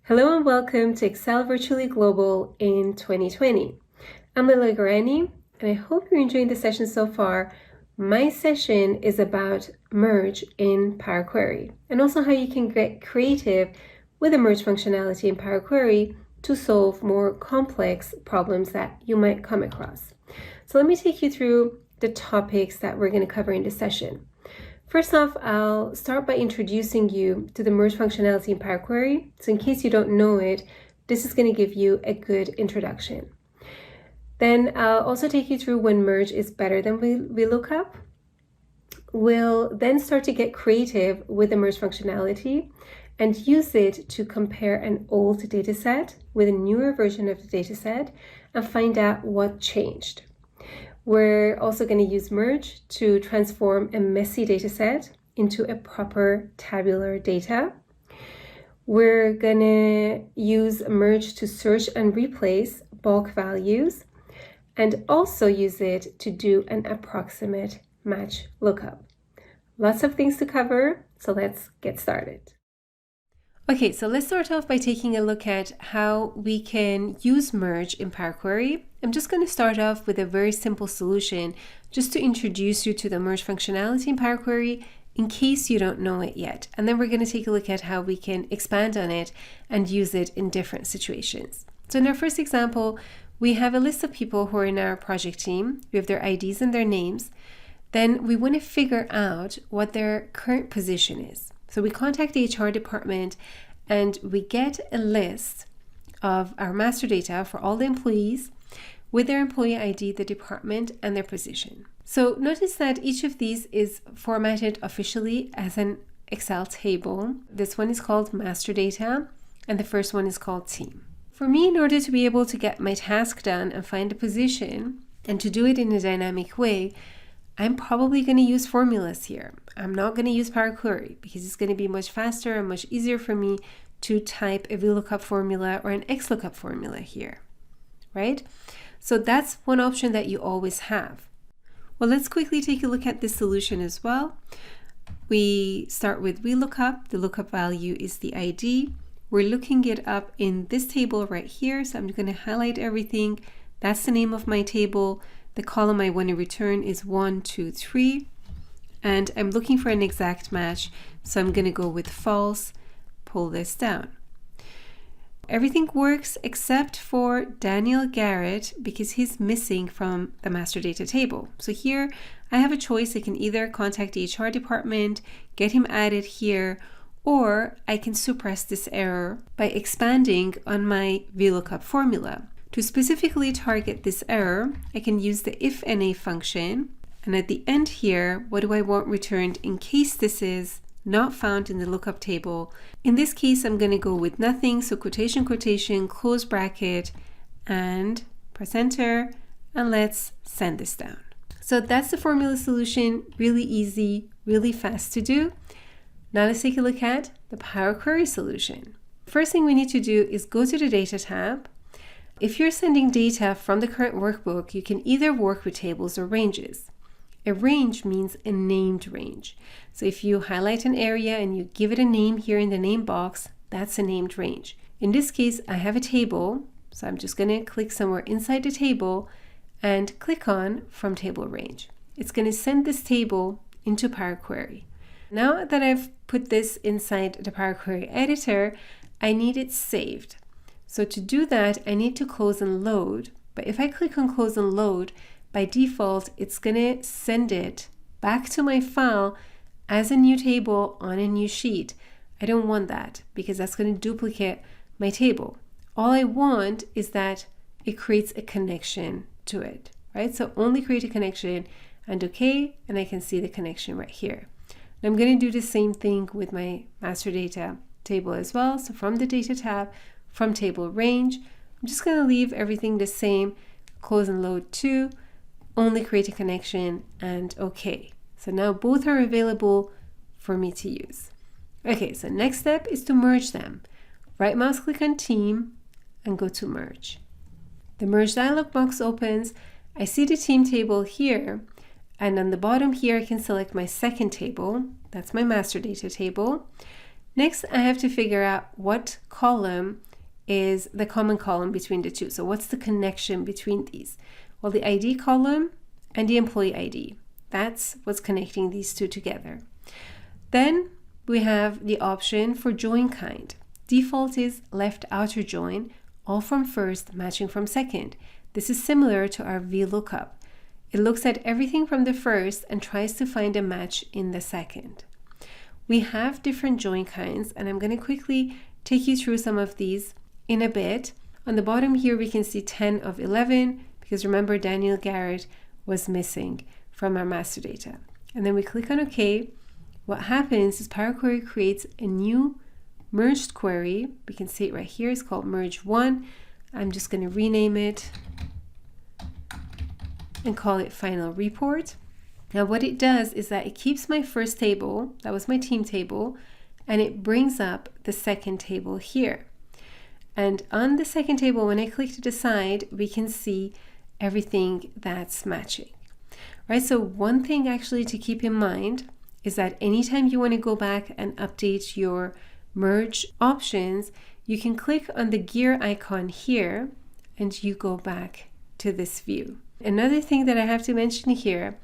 Hello and welcome to Excel Virtually Global in 2020. I'm Leila Gharani and I hope you're enjoying the session so far. My session is about merge in Power Query and also how you can get creative with the merge functionality in Power Query to solve more complex problems that you might come across. So let me take you through the topics that we're going to cover in this session. First off, I'll start by introducing you to the merge functionality in Power Query. So in case you don't know it, this is going to give you a good introduction. Then I'll also take you through when merge is better than VLOOKUP. We'll then start to get creative with the merge functionality and use it to compare an old dataset with a newer version of the dataset and find out what changed. We're also going to use merge to transform a messy data set into a proper tabular data. We're going to use merge to search and replace bulk values and also use it to do an approximate match lookup. Lots of things to cover, so let's get started. Okay, so let's start off by taking a look at how we can use merge in Power Query. I'm just going to start off with a very simple solution just to introduce you to the merge functionality in Power Query in case you don't know it yet. And then we're going to take a look at how we can expand on it and use it in different situations. So in our first example, we have a list of people who are in our project team. We have their IDs and their names. Then we want to figure out what their current position is. So we contact the HR department and we get a list of our master data for all the employees with their employee ID, the department, and their position. So notice that each of these is formatted officially as an Excel table. This one is called master data and the first one is called team. For me, in order to be able to get my task done and find a position and to do it in a dynamic way, I'm probably going to use formulas here. I'm not going to use Power Query because it's going to be much faster and much easier for me to type a VLOOKUP formula or an XLOOKUP formula here, right? So that's one option that you always have. Well, let's quickly take a look at this solution as well. We start with VLOOKUP. The lookup value is the ID. We're looking it up in this table right here. So I'm going to highlight everything. That's the name of my table. The column I want to return is 1, 2, 3. And I'm looking for an exact match. So I'm going to go with false, pull this down. Everything works except for Daniel Garrett because he's missing from the master data table. So here I have a choice. I can either contact the HR department, get him added here, or I can suppress this error by expanding on my VLOOKUP formula. To specifically target this error, I can use the if_na function. And at the end here, what do I want returned in case this is not found in the lookup table? In this case, I'm going to go with nothing. So quotation, quotation, close bracket, and press enter. And let's send this down. So that's the formula solution. Really easy, really fast to do. Now let's take a look at the Power Query solution. First thing we need to do is go to the Data tab. If you're sending data from the current workbook, you can either work with tables or ranges. A range means a named range. So if you highlight an area and you give it a name here in the name box, that's a named range. In this case, I have a table, so I'm just going to click somewhere inside the table and click on From Table Range. It's going to send this table into Power Query. Now that I've put this inside the Power Query editor, I need it saved. So to do that, I need to close and load. But if I click on close and load, by default, it's going to send it back to my file as a new table on a new sheet. I don't want that because that's going to duplicate my table. All I want is that it creates a connection to it, right? So only create a connection and OK, and I can see the connection right here. And I'm going to do the same thing with my master data table as well. So from the Data tab, from table range, I'm just going to leave everything the same, close and load to, only create a connection, and OK. So now both are available for me to use. Okay, so next step is to merge them. Right mouse click on team and go to merge. The merge dialog box opens. I see the team table here, and on the bottom here I can select my second table. That's my master data table. Next, I have to figure out what column is the common column between the two. So what's the connection between these? Well, the ID column and the employee ID. That's what's connecting these two together. Then we have the option for join kind. Default is left outer join, all from first, matching from second. This is similar to our VLOOKUP. It looks at everything from the first and tries to find a match in the second. We have different join kinds, and I'm going to quickly take you through some of these in a bit. On the bottom here, we can see 10 of 11, because remember, Daniel Garrett was missing from our master data. And then we click on OK. What happens is Power Query creates a new merged query. We can see it right here. It's called merge 1. I'm just going to rename it and call it final report. Now what it does is that it keeps my first table, that was my team table, and it brings up the second table here. And on the second table, when I click to decide, we can see everything that's matching. Right, so one thing actually to keep in mind is that anytime you want to go back and update your merge options, you can click on the gear icon here and you go back to this view. Another thing that I have to mention here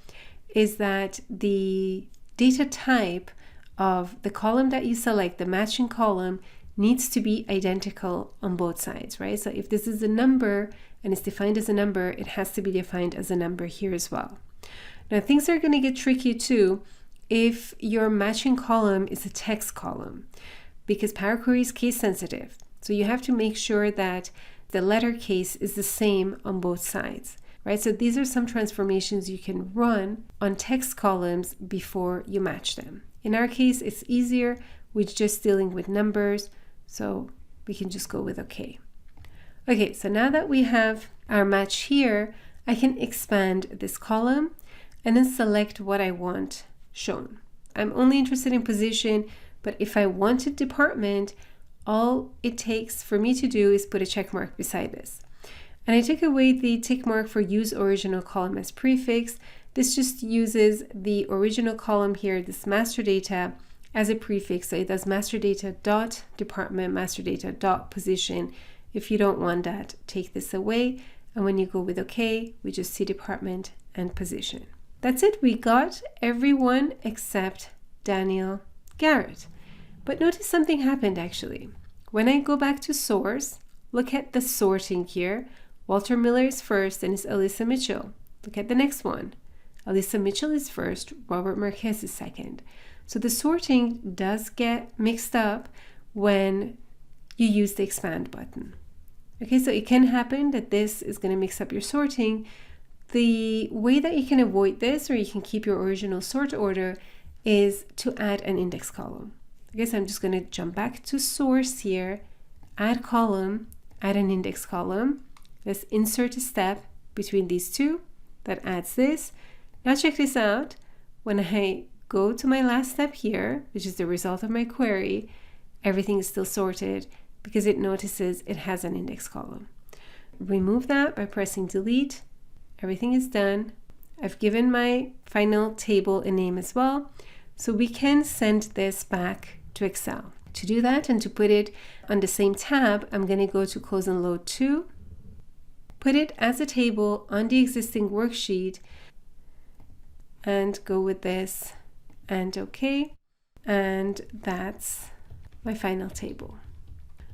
is that the data type of the column that you select, the matching column, needs to be identical on both sides, right? So if this is a number and it's defined as a number, it has to be defined as a number here as well. Now things are going to get tricky too if your matching column is a text column, because Power Query is case sensitive. So you have to make sure that the letter case is the same on both sides. Right, so these are some transformations you can run on text columns before you match them. In our case, it's easier with just dealing with numbers, so we can just go with OK. Okay, so now that we have our match here, I can expand this column and then select what I want shown. I'm only interested in position, but if I wanted department, all it takes for me to do is put a check mark beside this. And I took away the tick mark for use original column as prefix. This just uses the original column here, this master data, as a prefix. So it does master data dot department, master data dot position. If you don't want that, take this away. And when you go with OK, we just see department and position. That's it. We got everyone except Daniel Garrett. But notice something happened actually. When I go back to source, look at the sorting here. Walter Miller is first and it's Alyssa Mitchell. Look at the next one. Alyssa Mitchell is first, Robert Marquez is second. So the sorting does get mixed up when you use the expand button. Okay, so it can happen that this is going to mix up your sorting. The way that you can avoid this, or you can keep your original sort order, is to add an index column. Okay, so I'm just going to jump back to source here, add column, add an index column. Let's insert a step between these two that adds this. Now check this out. When I go to my last step here, which is the result of my query, everything is still sorted because it notices it has an index column. Remove that by pressing delete. Everything is done. I've given my final table a name as well. So we can send this back to Excel. To do that and to put it on the same tab, I'm going to go to Close and Load 2. Put it as a table on the existing worksheet and go with this and OK. And that's my final table.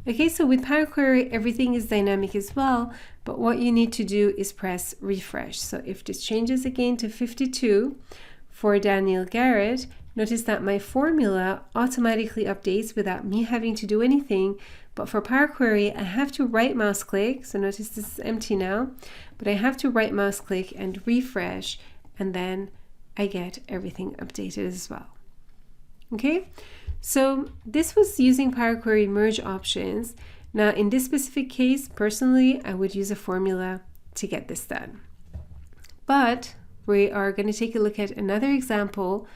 Okay, so with Power Query, everything is dynamic as well, but what you need to do is press refresh. So if this changes again to 52 for Daniel Garrett, notice that my formula automatically updates without me having to do anything. But for Power Query, I have to right mouse click. So notice this is empty now, but I have to right mouse click and refresh, and then I get everything updated as well. Okay, so this was using Power Query merge options. Now in this specific case, personally, I would use a formula to get this done. But we are going to take a look at another example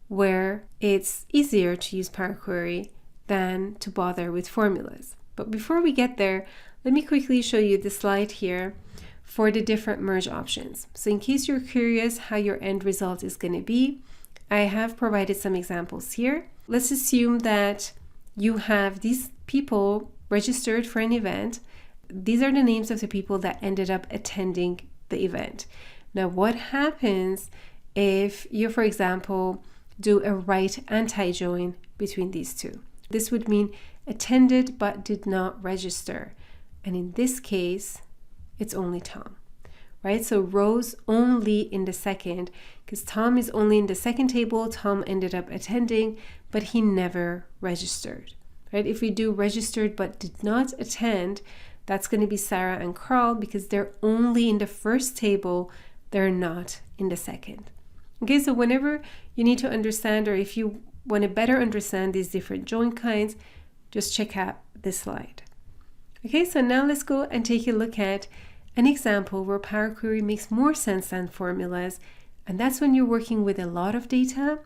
where it's easier to use Power Query than to bother with formulas. But before we get there, let me quickly show you the slide here for the different merge options. So in case you're curious how your end result is going to be, I have provided some examples here. Let's assume that you have these people registered for an event. These are the names of the people that ended up attending the event. Now, what happens if you, for example, do a right anti-join between these two? This would mean attended but did not register. And in this case, it's only Tom, right? So Rose only in the second, because Tom is only in the second table. Tom ended up attending, but he never registered, right? If we do registered but did not attend, that's going to be Sarah and Carl because they're only in the first table. They're not in the second. Okay, so whenever you need to understand, or if you want to better understand these different join kinds, just check out this slide. Okay, so now let's go and take a look at an example where Power Query makes more sense than formulas, and that's when you're working with a lot of data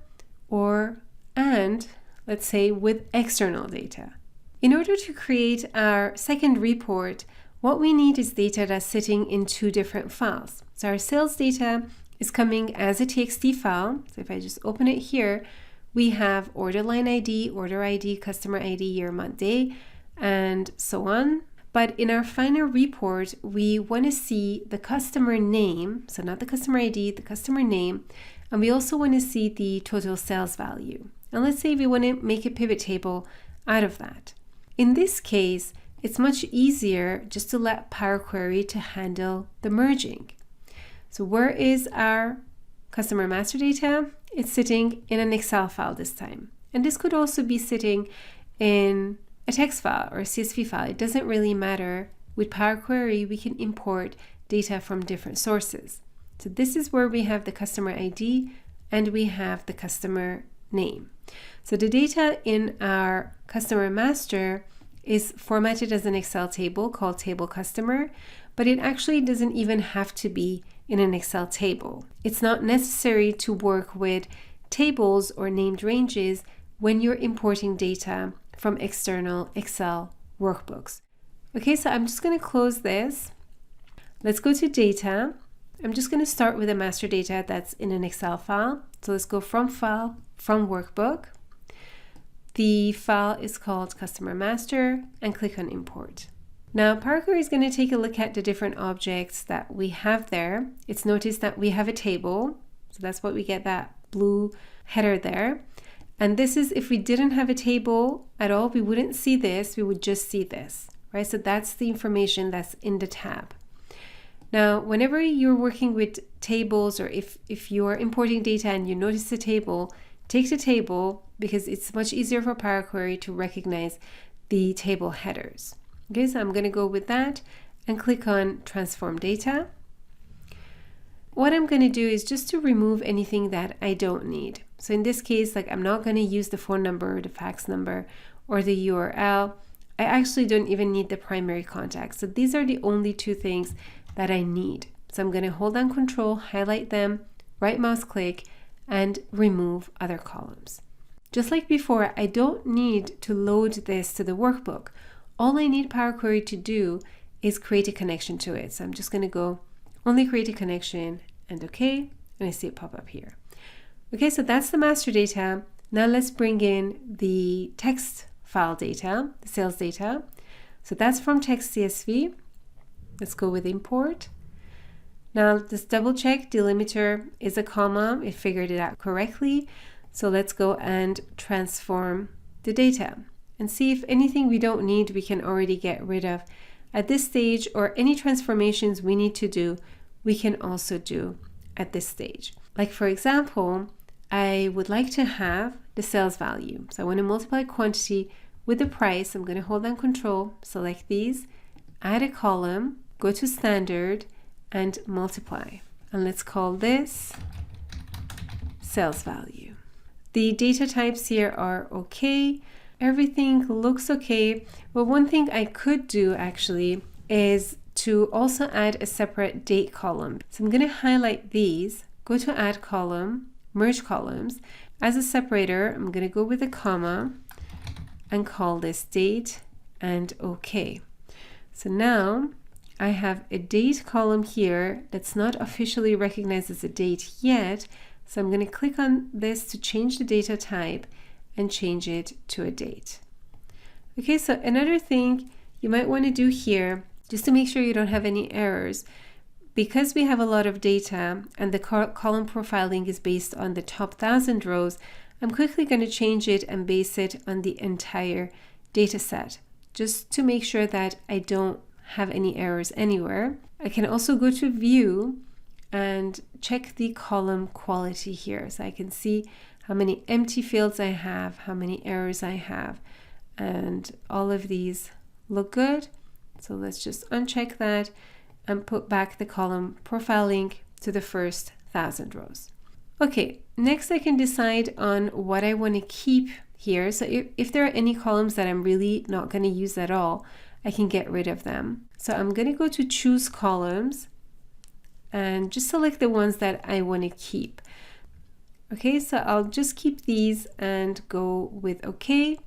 and let's say with external data. In order to create our second report, what we need is data that's sitting in two different files. So our sales data is coming as a TXT file. So if I just open it here, we have order line ID, order ID, customer ID, year, month, day, and so on. But in our final report, we want to see the customer name, so not the customer ID, the customer name, and we also want to see the total sales value. And let's say we want to make a pivot table out of that. In this case, it's much easier just to let Power Query to handle the merging. So where is our customer master data? It's sitting in an Excel file this time. And this could also be sitting in a text file or a CSV file. It doesn't really matter. With Power Query, we can import data from different sources. So this is where we have the customer ID and we have the customer name. So the data in our customer master is formatted as an Excel table called table customer, but it actually doesn't even have to be in an Excel table. It's not necessary to work with tables or named ranges when you're importing data from external Excel workbooks. Okay, so I'm just going to close this. Let's go to data. I'm just going to start with the master data that's in an Excel file. So let's go from file, from workbook. The file is called customer master and click on import. Now Power Query is going to take a look at the different objects that we have there. It's noticed that we have a table. So that's what we get, that blue header there. And this is, if we didn't have a table at all, we wouldn't see this, we would just see this, right? So that's the information that's in the tab. Now, whenever you're working with tables, or if you are importing data and you notice the table, take the table because it's much easier for Power Query to recognize the table headers. Okay, so I'm going to go with that and click on Transform Data. What I'm going to do is just to remove anything that I don't need. So in this case, like I'm not going to use the phone number, the fax number, or the URL. I actually don't even need the primary contact. So these are the only two things that I need. So I'm going to hold down Control, highlight them, right mouse click, and remove other columns. Just like before, I don't need to load this to the workbook. All I need Power Query to do is create a connection to it. So I'm just going to go only create a connection and OK, and I see it pop up here. Okay, so that's the master data. Now let's bring in the text file data, the sales data. So that's from text CSV. Let's go with import. Now just double check delimiter is a comma. It figured it out correctly. So let's go and transform the data and see if anything we don't need we can already get rid of at this stage, or any transformations we need to do we can also do at this stage. Like for example, I would like to have the sales value. So I want to multiply quantity with the price. I'm going to hold down Control, select these, add a column, go to standard and multiply. And let's call this sales value. The data types here are okay. Everything looks okay. But one thing I could do actually is to also add a separate date column. So I'm going to highlight these, go to add column, merge columns. As a separator, I'm going to go with a comma and call this date and OK. So now I have a date column here that's not officially recognized as a date yet. So I'm going to click on this to change the data type and change it to a date. Okay, so another thing you might want to do here, just to make sure you don't have any errors, because we have a lot of data and the column profiling is based on the top 1,000 rows, I'm quickly going to change it and base it on the entire data set, just to make sure that I don't have any errors anywhere. I can also go to View and check the column quality here, so I can see how many empty fields I have, how many errors I have, and all of these look good. So let's just uncheck that and put back the column profiling to the first 1,000 rows. Okay, next I can decide on what I want to keep here. So if there are any columns that I'm really not going to use at all, I can get rid of them. So I'm going to go to Choose Columns and just select the ones that I want to keep. Okay, so I'll just keep these and go with OK.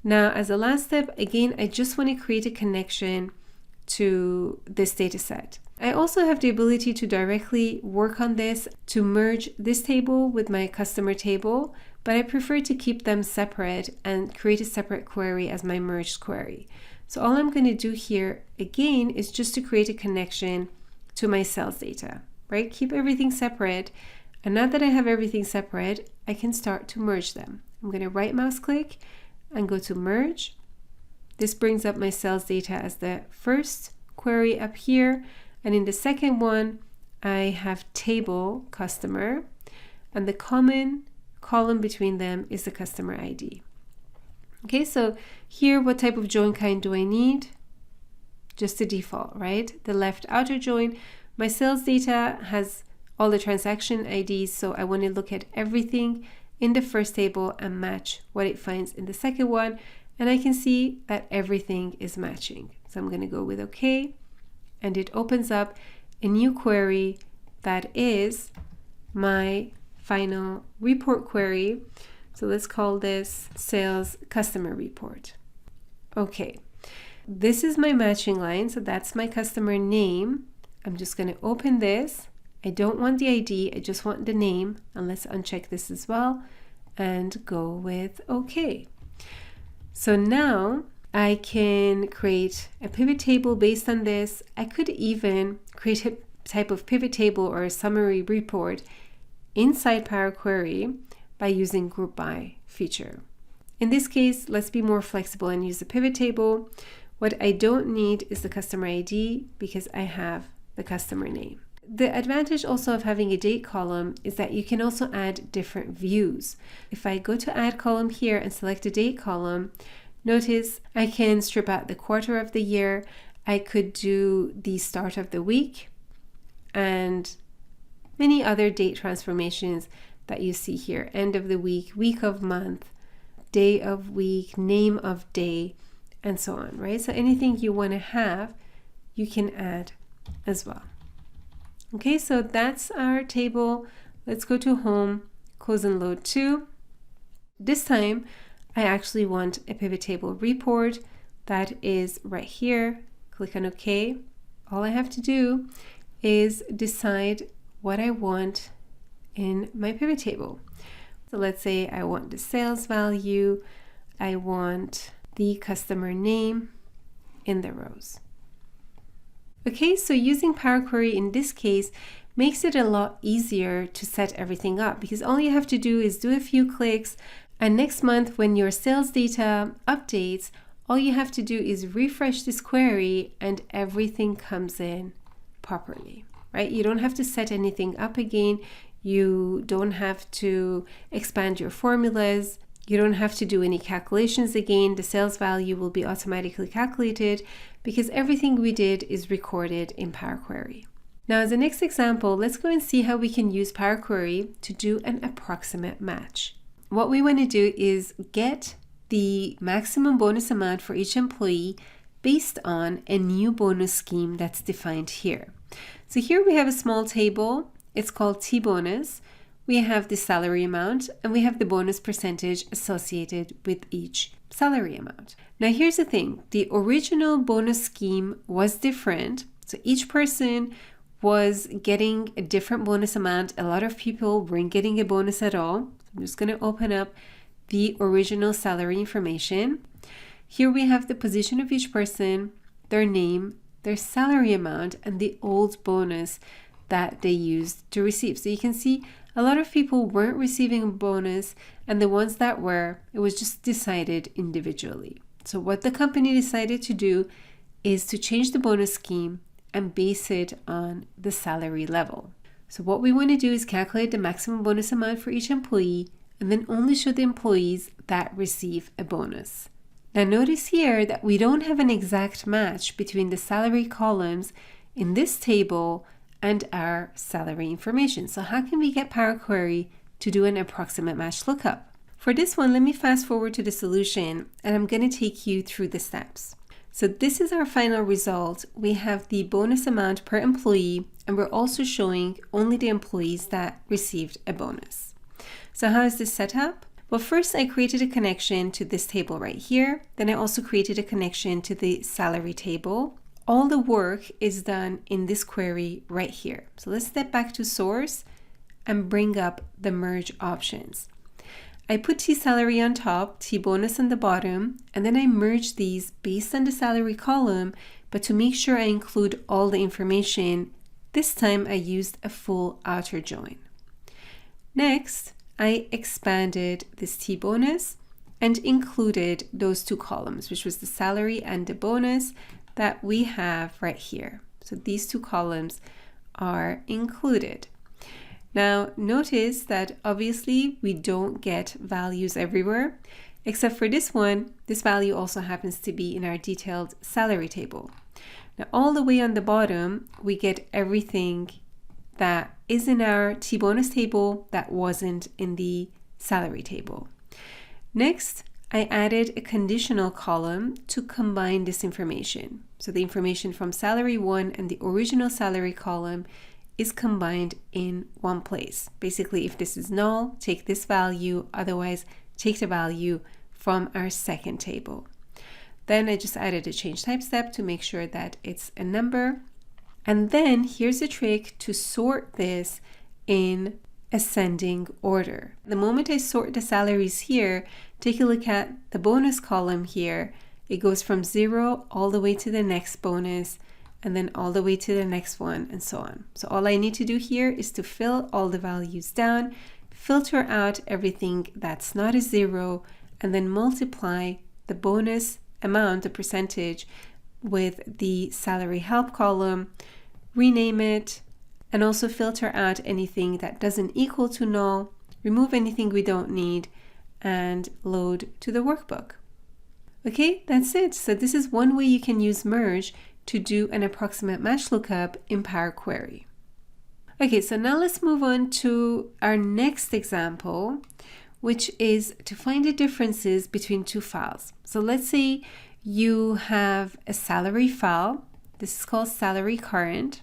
Now, as a last step, again, I just want to create a connection to this data set. I also have the ability to directly work on this to merge this table with my customer table, but I prefer to keep them separate and create a separate query as my merged query. So all I'm going to do here again is just to create a connection to my sales data, right? Keep everything separate. And now that I have everything separate, I can start to merge them. I'm going to right mouse click and go to merge. This brings up my sales data as the first query up here. And in the second one, I have table customer, and the common column between them is the customer ID. Okay, so here, what type of join kind do I need? Just the default, right? The left outer join. My sales data has all the transaction IDs, so I want to look at everything in the first table and match what it finds in the second one. And I can see that everything is matching. So I'm going to go with OK. And it opens up a new query that is my final report query. So let's call this sales customer report. Okay, this is my matching line. So that's my customer name. I'm just going to open this. I don't want the ID, I just want the name. And let's uncheck this as well and go with OK. So now I can create a pivot table based on this. I could even create a type of pivot table or a summary report inside Power Query by using Group By feature. In this case, let's be more flexible and use the pivot table. What I don't need is the customer ID because I have the customer name. The advantage also of having a date column is that you can also add different views. If I go to Add Column here and select a date column, notice I can strip out the quarter of the year. I could do the start of the week and many other date transformations that you see here. End of the week, week of month, day of week, name of day, and so on, right? So anything you want to have, you can add as well. Okay, so that's our table. Let's go to Home, close and load to. This time, I actually want a pivot table report that is right here. Click on OK. All I have to do is decide what I want in my pivot table. So let's say I want the sales value. I want the customer name in the rows. Okay, so using Power Query in this case makes it a lot easier to set everything up because all you have to do is do a few clicks, and next month when your sales data updates, all you have to do is refresh this query and everything comes in properly, right? You don't have to set anything up again. You don't have to expand your formulas. You don't have to do any calculations again. The sales value will be automatically calculated because everything we did is recorded in Power Query. Now, as a next example, let's go and see how we can use Power Query to do an approximate match. What we want to do is get the maximum bonus amount for each employee based on a new bonus scheme that's defined here. So here we have a small table. It's called T-bonus. We have the salary amount and we have the bonus percentage associated with each salary amount. Now here's the thing, the original bonus scheme was different. So each person was getting a different bonus amount. A lot of people weren't getting a bonus at all. So I'm just going to open up the original salary information. Here we have the position of each person, their name, their salary amount, and the old bonus that they used to receive. So you can see a lot of people weren't receiving a bonus, and the ones that were, it was just decided individually. So what the company decided to do is to change the bonus scheme and base it on the salary level. So what we want to do is calculate the maximum bonus amount for each employee and then only show the employees that receive a bonus. Now notice here that we don't have an exact match between the salary columns in this table and our salary information. So how can we get Power Query to do an approximate match lookup? For this one, let me fast forward to the solution and I'm going to take you through the steps. So this is our final result. We have the bonus amount per employee, and we're also showing only the employees that received a bonus. So how is this set up? Well, first I created a connection to this table right here. Then I also created a connection to the salary table. All the work is done in this query right here. So let's step back to source and bring up the merge options. I put T salary on top, T bonus on the bottom, and then I merge these based on the salary column, but to make sure I include all the information, this time I used a full outer join. Next, I expanded this T bonus and included those two columns, which was the salary and the bonus that we have right here. So these two columns are included. Now notice that obviously we don't get values everywhere, except for this one. This value also happens to be in our detailed salary table. Now all the way on the bottom, we get everything that is in our T bonus table that wasn't in the salary table. Next, I added a conditional column to combine this information. So the information from salary 1 and the original salary column is combined in one place. Basically, if this is null, take this value, otherwise take the value from our second table. Then I just added a change type step to make sure that it's a number. And then here's a trick to sort this in ascending order. The moment I sort the salaries here, take a look at the bonus column here. It goes from 0 all the way to the next bonus, and then all the way to the next one, and so on. So all I need to do here is to fill all the values down, filter out everything that's not a 0, and then multiply the bonus amount, the percentage, with the salary help column, rename it, and also filter out anything that doesn't equal to null, remove anything we don't need, and load to the workbook. Okay, that's it. So this is one way you can use merge to do an approximate match lookup in Power Query. Okay, so now let's move on to our next example, which is to find the differences between two files. So let's say you have a salary file. This is called salary current.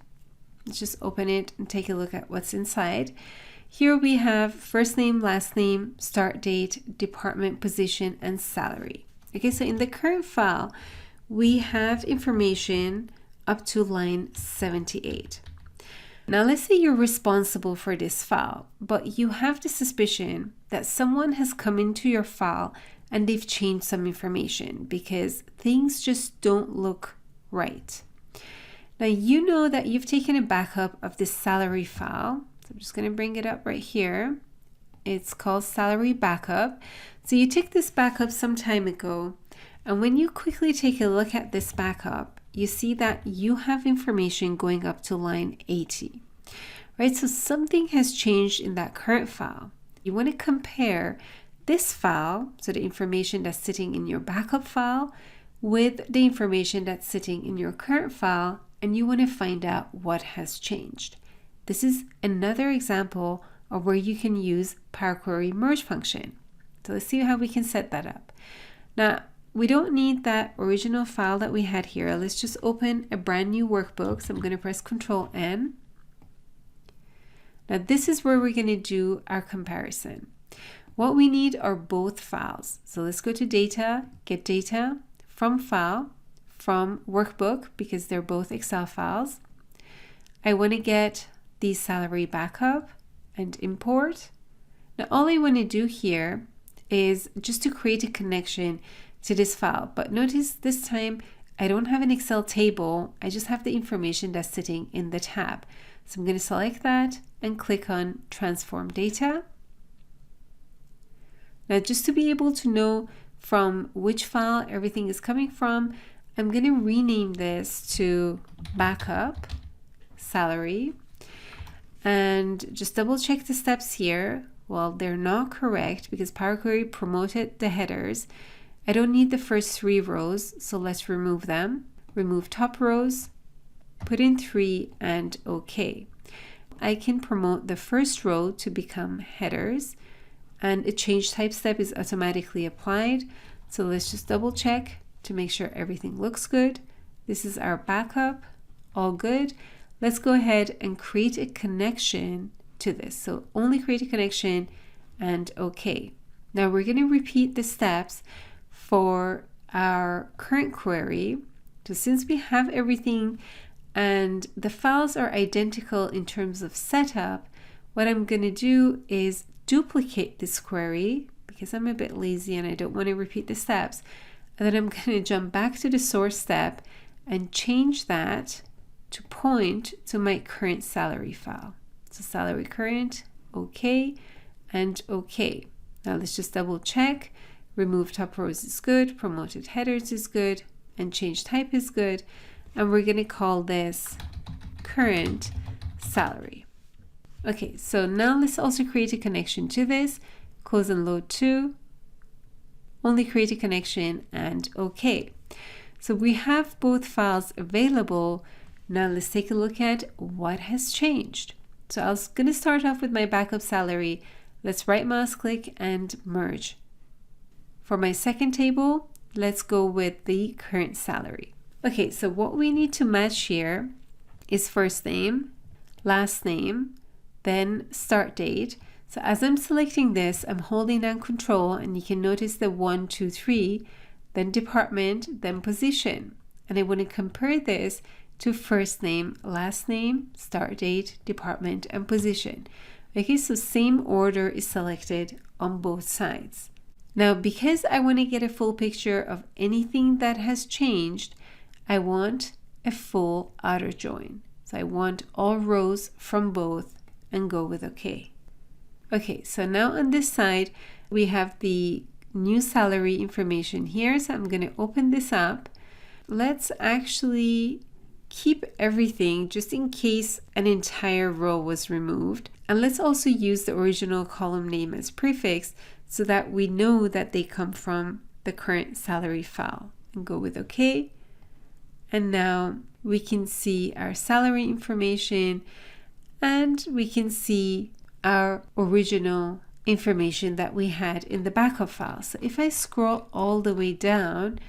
Let's just open it and take a look at what's inside. Here we have first name, last name, start date, department, position, and salary. Okay, so in the current file, we have information up to line 78. Now let's say you're responsible for this file, but you have the suspicion that someone has come into your file and they've changed some information because things just don't look right. Now you know that you've taken a backup of this salary file. So I'm just going to bring it up right here. It's called salary backup. So you took this backup some time ago, and when you quickly take a look at this backup, you see that you have information going up to line 80, right? So something has changed in that current file. You want to compare this file, so the information that's sitting in your backup file, with the information that's sitting in your current file, and you want to find out what has changed. This is another example of where you can use Power Query merge function. So let's see how we can set that up. Now, we don't need that original file that we had here. Let's just open a brand new workbook. So I'm going to press Control N. Now this is where we're going to do our comparison. What we need are both files. So let's go to Data, Get Data, from File, from Workbook, because they're both Excel files. I want to get the salary backup and import. Now all I want to do here is just to create a connection to this file. But notice this time I don't have an Excel table. I just have the information that's sitting in the tab. So I'm going to select that and click on Transform Data. Now, just to be able to know from which file everything is coming from, I'm going to rename this to Backup Salary. And just double check the steps here. Well, they're not correct because Power Query promoted the headers. I don't need the first 3 rows, so let's remove them. Remove top rows, put in 3, and OK. I can promote the first row to become headers, and a change type step is automatically applied. So let's just double check to make sure everything looks good. This is our backup, all good. Let's go ahead and create a connection to this. So only create a connection and OK. Now we're going to repeat the steps for our current query. So since we have everything and the files are identical in terms of setup, what I'm going to do is duplicate this query because I'm a bit lazy and I don't want to repeat the steps. And then I'm going to jump back to the source step and change that to point to my current salary file. So salary current, OK, and OK. Now let's just double check. Remove top rows is good, promoted headers is good, and change type is good. And we're going to call this current salary. Okay, so now let's also create a connection to this. Close and load to. Only create a connection and OK. So we have both files available. Now let's take a look at what has changed. So I was going to start off with my backup salary. Let's right mouse click and merge. For my second table, let's go with the current salary. Okay, so what we need to match here is first name, last name, then start date. So as I'm selecting this, I'm holding down Control and you can notice the 1, 2, 3, then department, then position. And I want to compare this to first name, last name, start date, department, and position. Okay, so same order is selected on both sides. Now, because I want to get a full picture of anything that has changed, I want a full outer join. So I want all rows from both and go with OK. Okay, so now on this side, we have the new salary information here. So I'm going to open this up. Let's actually keep everything just in case an entire row was removed. And let's also use the original column name as prefix so that we know that they come from the current salary file. And go with OK. And now we can see our salary information and we can see our original information that we had in the backup file. So if I scroll all the way down,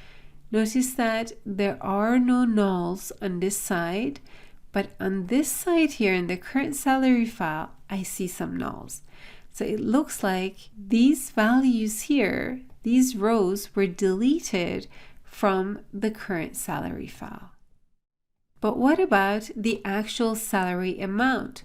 notice that there are no nulls on this side, but on this side here in the current salary file, I see some nulls. So it looks like these values here, these rows were deleted from the current salary file. But what about the actual salary amount?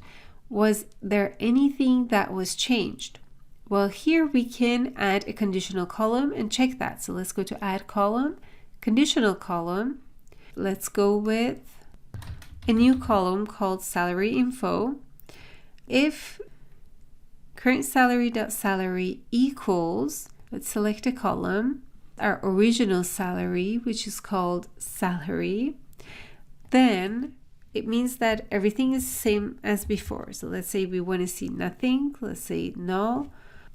Was there anything that was changed? Well, here we can add a conditional column and check that. So let's go to add column, conditional column. Let's go with a new column called salary info. If current salary.salary equals, let's select a column, our original salary, which is called salary, then it means that everything is the same as before. So let's say we want to see nothing. Let's say null.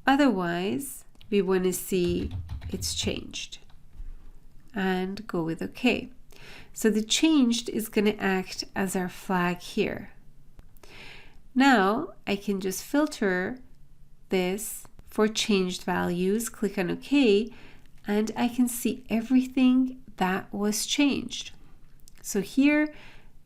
Otherwise, we want to see it's changed. And go with OK. So the changed is going to act as our flag here. Now I can just filter this for changed values, click on OK, and I can see everything that was changed. So here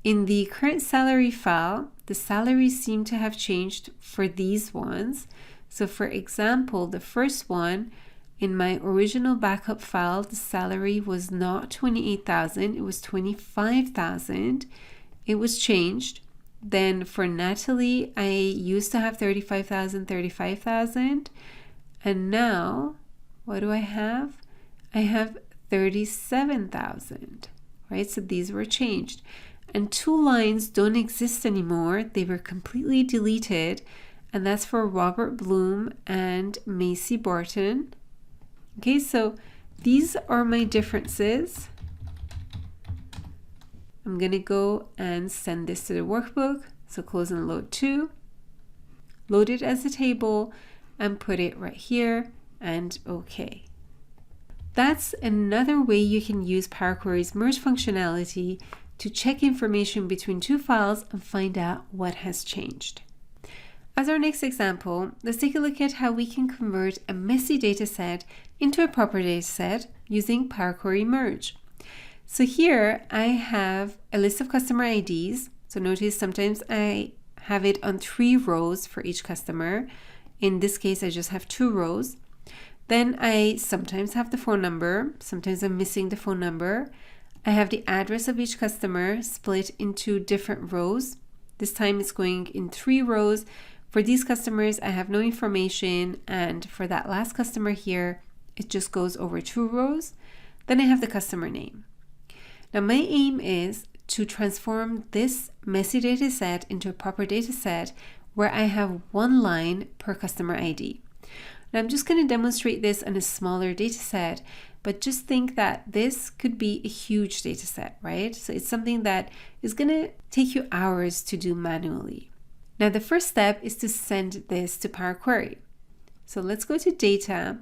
in the current salary file, the salaries seem to have changed for these ones. So for example, the first one, in my original backup file, the salary was not 28,000, it was 25,000. It was changed. Then for Natalie, I used to have 35,000. And now, what do I have? I have 37,000, right? So these were changed. And 2 lines don't exist anymore. They were completely deleted. And that's for Robert Bloom and Macy Barton. Okay, so these are my differences. I'm going to go and send this to the workbook. So close and load to. Load it as a table and put it right here and OK. That's another way you can use Power Query's merge functionality to check information between 2 files and find out what has changed. As our next example, let's take a look at how we can convert a messy data set into a proper data set using Power Query Merge. So here I have a list of customer IDs. So notice sometimes I have it on 3 rows for each customer. In this case, I just have 2 rows. Then I sometimes have the phone number. Sometimes I'm missing the phone number. I have the address of each customer split into different rows. This time it's going in 3 rows. For these customers, I have no information. And for that last customer here, it just goes over 2 rows. Then I have the customer name. Now my aim is to transform this messy data set into a proper data set where I have 1 line per customer ID. Now I'm just going to demonstrate this on a smaller data set, but just think that this could be a huge data set, right? So it's something that is going to take you hours to do manually. Now the first step is to send this to Power Query. So let's go to Data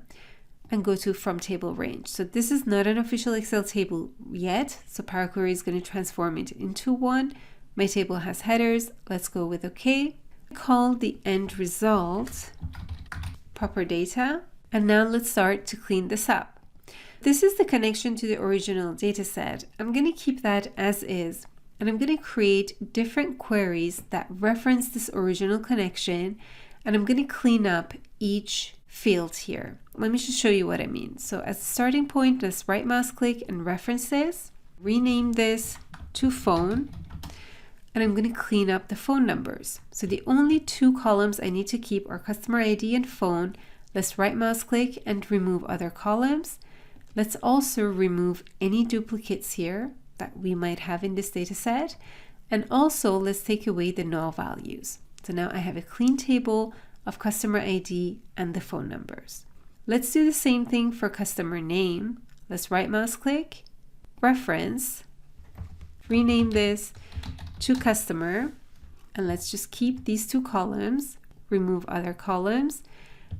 and go to From Table Range. So this is not an official Excel table yet, so Power Query is going to transform it into one. My table has headers. Let's go with OK. Call the end result proper data. And now let's start to clean this up. This is the connection to the original data set. I'm going to keep that as is. And I'm going to create different queries that reference this original connection. And I'm going to clean up each field here. Let me just show you what I mean. So as a starting point, let's right mouse click and reference this. Rename this to phone. And I'm going to clean up the phone numbers. So the only 2 columns I need to keep are customer ID and phone. Let's right mouse click and remove other columns. Let's also remove any duplicates here that we might have in this data set. And also let's take away the null values. So now I have a clean table of customer ID and the phone numbers. Let's do the same thing for customer name. Let's right mouse click, reference, rename this to customer, and let's just keep these 2 columns, remove other columns.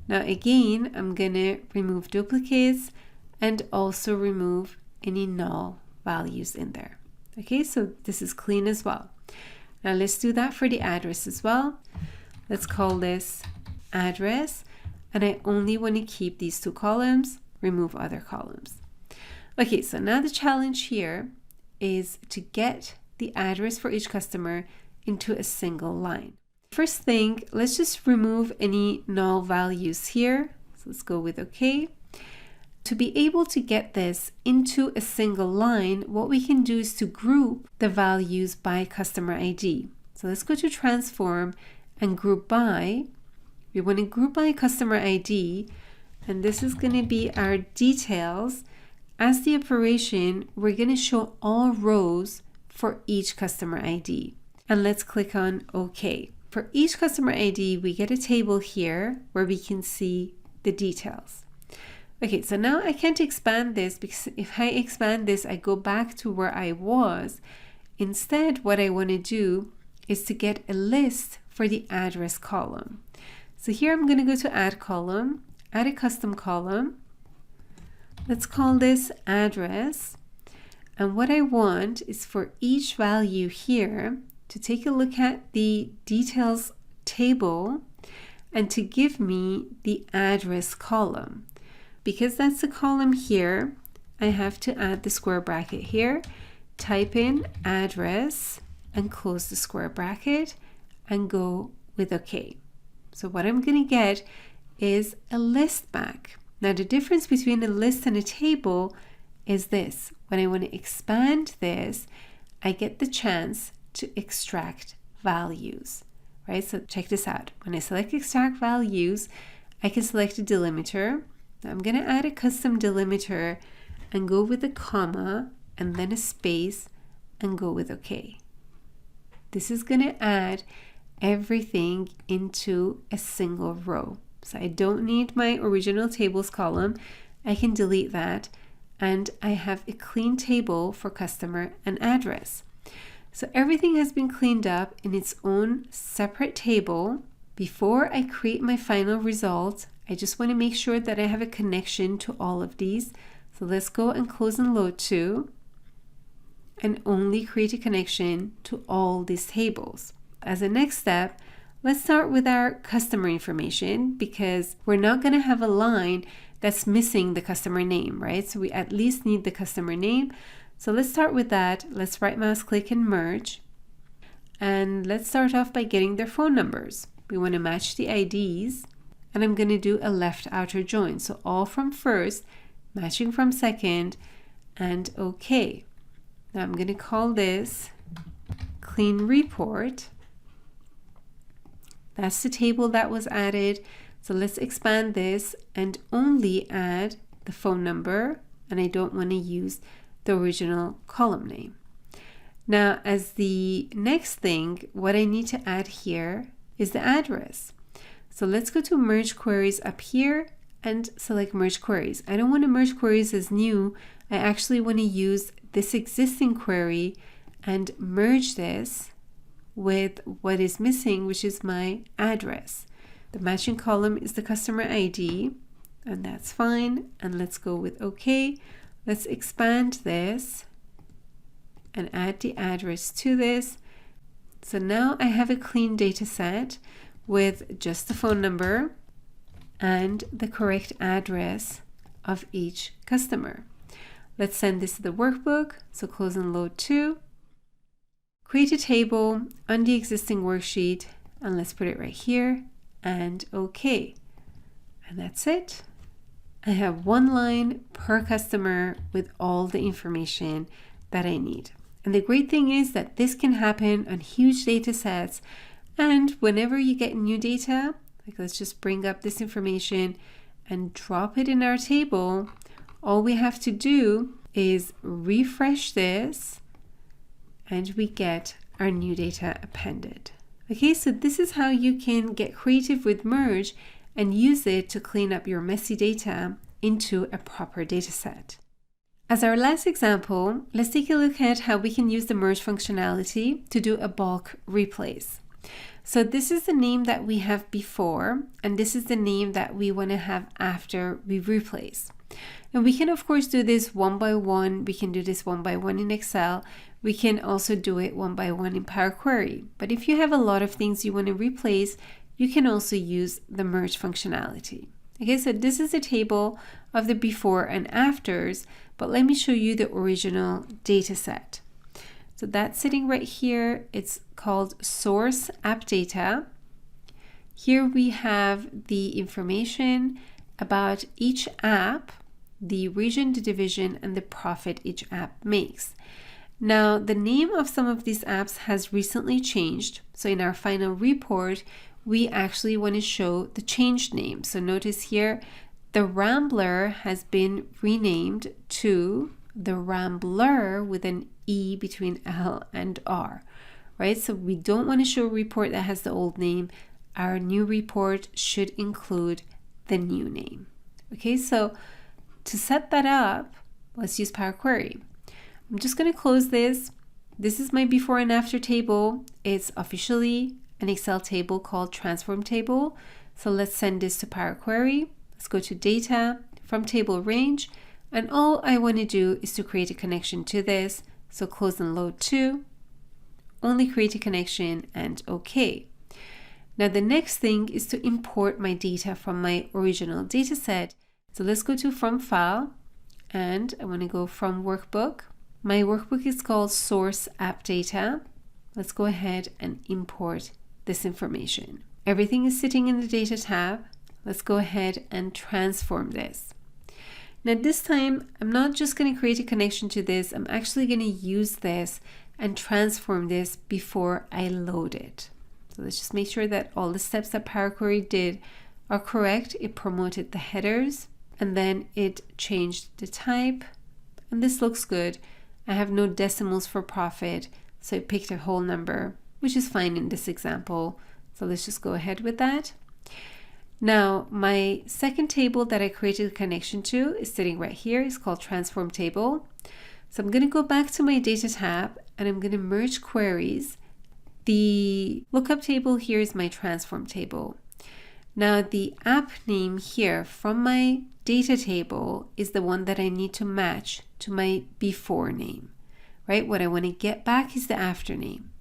Now again, I'm gonna remove duplicates and also remove any null values in there. Okay, so this is clean as well. Now let's do that for the address as well. Let's call this address, and I only want to keep these 2 columns, remove other columns. Okay, so now the challenge here is to get the address for each customer into a single line. First thing, let's just remove any null values here. So let's go with OK. To be able to get this into a single line, what we can do is to group the values by customer ID. So let's go to Transform and Group By. We want to group by customer ID, and this is going to be our details. As the operation, we're going to show all rows for each customer ID. And let's click on OK. For each customer ID, we get a table here where we can see the details. Okay, so now I can't expand this because if I expand this, I go back to where I was. Instead, what I want to do is to get a list for the address column. So here I'm going to go to Add Column, add a custom column. Let's call this Address. And what I want is for each value here to take a look at the details table and to give me the address column. Because that's the column here, I have to add the square bracket here, type in address and close the square bracket and go with OK. So what I'm going to get is a list back. Now the difference between a list and a table is this. When I want to expand this, I get the chance to extract values, right? So check this out. When I select extract values, I can select a delimiter. Now I'm going to add a custom delimiter and go with a comma and then a space and go with OK. This is going to add everything into a single row. So I don't need my original tables column. I can delete that, and I have a clean table for customer and address. So everything has been cleaned up in its own separate table. Before I create my final result, I just want to make sure that I have a connection to all of these. So let's go and close and load to, and only create a connection to all these tables. As a next step, let's start with our customer information, because we're not going to have a line that's missing the customer name, right? So we at least need the customer name. So let's start with that. Let's right mouse click and merge. And let's start off by getting their phone numbers. We want to match the IDs, and I'm going to do a left outer join. So all from first, matching from second, and OK. Now I'm going to call this clean report. That's the table that was added. So let's expand this and only add the phone number, and I don't want to use the original column name. Now, as the next thing, what I need to add here is the address. So let's go to merge queries up here and select merge queries. I don't want to merge queries as new. I actually want to use this existing query and merge this with what is missing, which is my address. The matching column is the customer ID, and that's fine. And let's go with OK. Let's expand this and add the address to this. So now I have a clean data set with just the phone number and the correct address of each customer. Let's send this to the workbook. So close and load to. Create a table on the existing worksheet, and let's put it right here, and OK. And that's it. I have one line per customer with all the information that I need. And the great thing is that this can happen on huge data sets. And whenever you get new data, like let's just bring up this information and drop it in our table, all we have to do is refresh this and we get our new data appended. Okay, so this is how you can get creative with merge and use it to clean up your messy data into a proper data set. As our last example, let's take a look at how we can use the merge functionality to do a bulk replace. So this is the name that we have before, and this is the name that we want to have after we replace. And we can of course do this one by one. We can do this one by one in Excel. We can also do it one by one in Power Query. But if you have a lot of things you want to replace, you can also use the merge functionality. Okay, so this is a table of the before and afters, but let me show you the original data set. So that's sitting right here. It's called source app data. Here we have the information about each app, the region, the division, and the profit each app makes. Now, the name of some of these apps has recently changed. So in our final report, we actually want to show the changed name. So notice here, the Rambler has been renamed to the Rambler with an E between L and R, right? So we don't want to show a report that has the old name. Our new report should include the new name. Okay, so to set that up, let's use Power Query. I'm just going to close this. This is my before and after table. It's officially an Excel table called transform table. So let's send this to Power Query. Let's go to data from table range. And all I want to do is to create a connection to this. So close and load to, only create a connection and OK. Now the next thing is to import my data from my original data set. So let's go to from file, and I want to go from workbook. My workbook is called source app data. Let's go ahead and import this information. Everything is sitting in the data tab. Let's go ahead and transform this. Now this time, I'm not just going to create a connection to this. I'm actually going to use this and transform this before I load it. So let's just make sure that all the steps that Power Query did are correct. It promoted the headers, and then it changed the type and this looks good. I have no decimals for profit, so I picked a whole number, which is fine in this example. So let's just go ahead with that. Now, my second table that I created a connection to is sitting right here. It's called Transform Table. So I'm going to go back to my Data tab, and I'm going to merge queries. The lookup table here is my Transform Table. Now, the app name here from my data table is the one that I need to match to my before name, right? What I want to get back is the after name.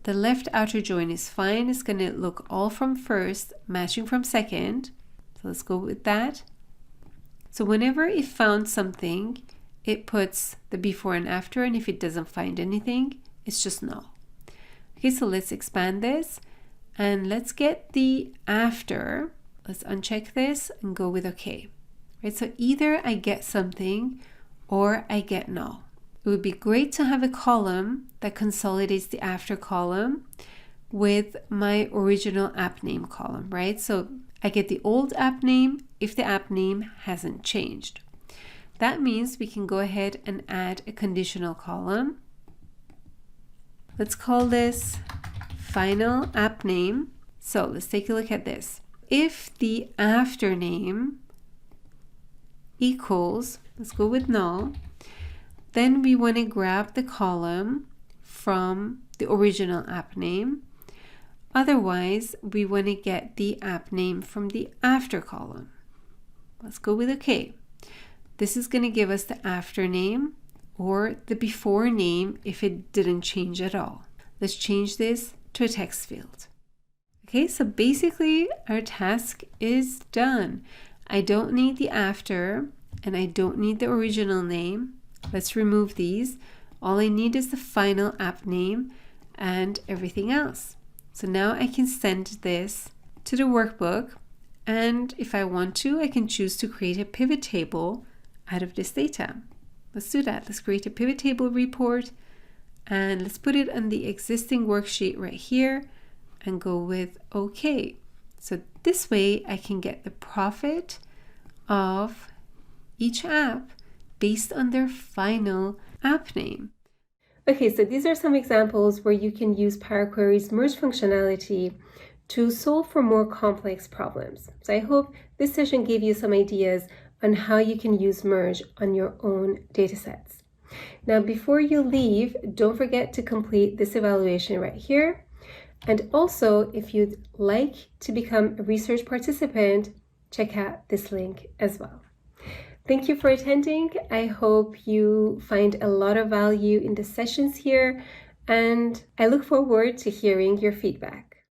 The left outer join is fine. It's going to look all from first, matching from second. So let's go with that. So whenever it found something, it puts the before and after, and if it doesn't find anything, it's just null. Okay, so let's expand this, and let's get the after. Let's uncheck this and go with OK. Right, so either I get something or I get null. It would be great to have a column that consolidates the after column with my original app name column, right? So I get the old app name if the app name hasn't changed. That means we can go ahead and add a conditional column. Let's call this final app name. So let's take a look at this. If the after name equals, let's go with null, then we want to grab the column from the original app name. Otherwise, we want to get the app name from the after column. Let's go with OK. This is going to give us the after name or the before name if it didn't change at all. Let's change this to a text field. Okay, so basically our task is done. I don't need the after and I don't need the original name. Let's remove these. All I need is the final app name and everything else. So now I can send this to the workbook, and if I want to, I can choose to create a pivot table out of this data. Let's do that. Let's create a pivot table report, and let's put it on the existing worksheet right here and go with OK. So this way I can get the profit of each app based on their final app name. Okay, so these are some examples where you can use Power Query's merge functionality to solve for more complex problems. So I hope this session gave you some ideas on how you can use merge on your own datasets. Now, before you leave, don't forget to complete this evaluation right here. And also, if you'd like to become a research participant, check out this link as well. Thank you for attending. I hope you find a lot of value in the sessions here, and I look forward to hearing your feedback.